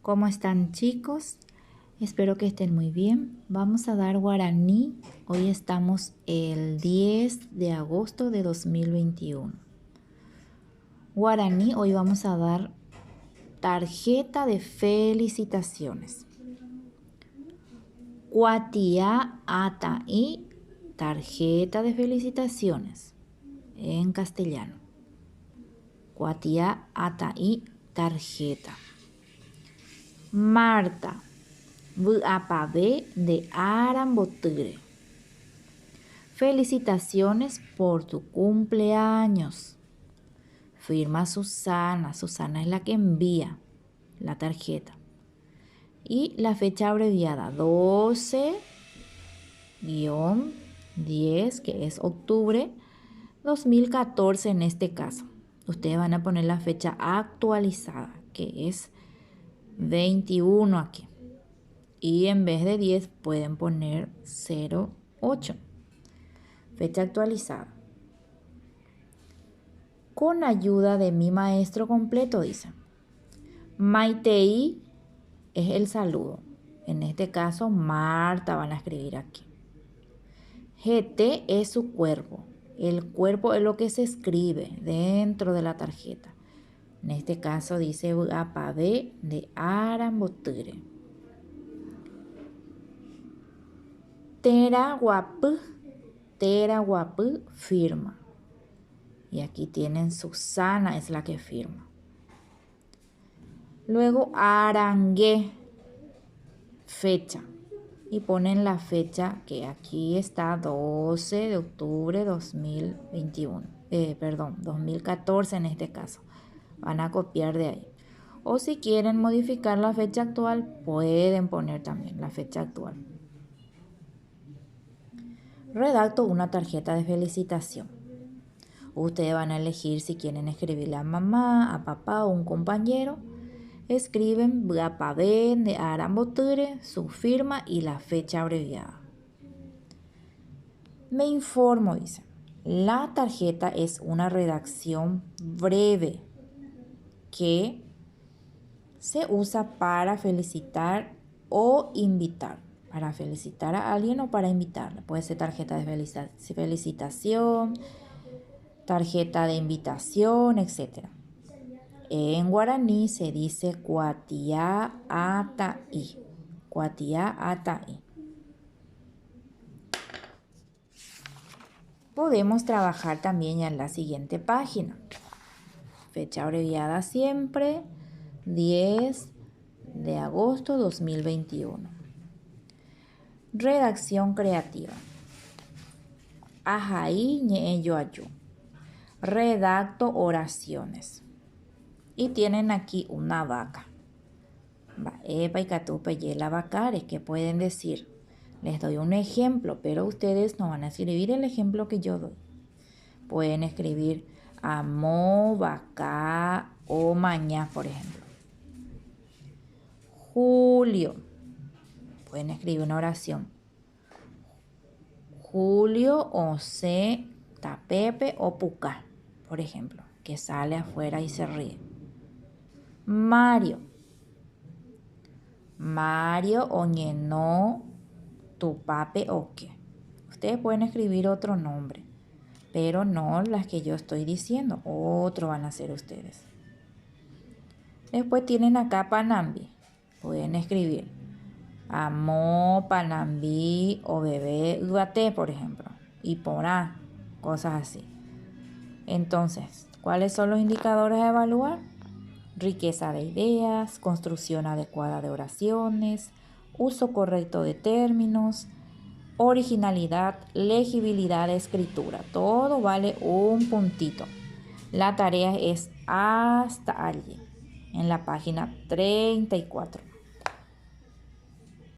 ¿Cómo están, chicos? Espero que estén muy bien. Vamos a dar guaraní. Hoy estamos el 10 de agosto de 2021. Guaraní, hoy vamos a dar tarjeta de felicitaciones. Cuatia ata y tarjeta de felicitaciones en castellano. Cuatia ata y tarjeta. Marta, Vuapavé de Aramboture. Felicitaciones por tu cumpleaños. Firma Susana. Susana es la que envía la tarjeta. Y la fecha abreviada 12-10, que es octubre 2014 en este caso. Ustedes van a poner la fecha actualizada, que es 21 aquí. Y en vez de 10 pueden poner 08. Fecha actualizada. Con ayuda de mi maestro completo, dice. Maitei es el saludo. En este caso, Marta van a escribir aquí. GT es su cuerpo. El cuerpo es lo que se escribe dentro de la tarjeta. En este caso dice Vuapavé de Aramboture. Teraguapú firma. Y aquí tienen Susana, es la que firma. Luego Arangué, fecha. Y ponen la fecha que aquí está 12 de octubre 2021. 2014 en este caso. Van a copiar de ahí. O si quieren modificar la fecha actual, pueden poner también la fecha actual. Redacto una tarjeta de felicitación. Ustedes van a elegir si quieren escribirle a mamá, a papá o un compañero. Escriben Vuapavé de Aramboture, su firma y la fecha abreviada. Me informo, dice. La tarjeta es una redacción breve que se usa para felicitar o invitar. Para felicitar a alguien o para invitarle. Puede ser tarjeta de felicitación, tarjeta de invitación, etc. En guaraní se dice Cuatia ata y. Cuatia ata y. Podemos trabajar también ya en la siguiente página. Fecha abreviada siempre, 10 de agosto 2021. Redacción creativa. Ajaí ñe yo ayu. Redacto oraciones. Y tienen aquí una vaca. Epa y catupe y la vacare, ¿qué pueden decir? Les doy un ejemplo, pero ustedes no van a escribir el ejemplo que yo doy. Pueden escribir amo, vaca o maña, por ejemplo. Julio. Pueden escribir una oración. Julio o se tapepe o puca, por ejemplo, que sale afuera y se ríe. Mario. Mario o ñenó tu pape o qué. Ustedes pueden escribir otro nombre, pero no las que yo estoy diciendo. Otro van a ser ustedes. Después tienen acá Panambi. Pueden escribir amó, Panambi o bebé Ubaté, por ejemplo. Y porá, cosas así. Entonces, ¿cuáles son los indicadores a evaluar? Riqueza de ideas, construcción adecuada de oraciones, uso correcto de términos, originalidad, legibilidad de escritura. Todo vale un puntito. La tarea es hasta allí, en la página 34.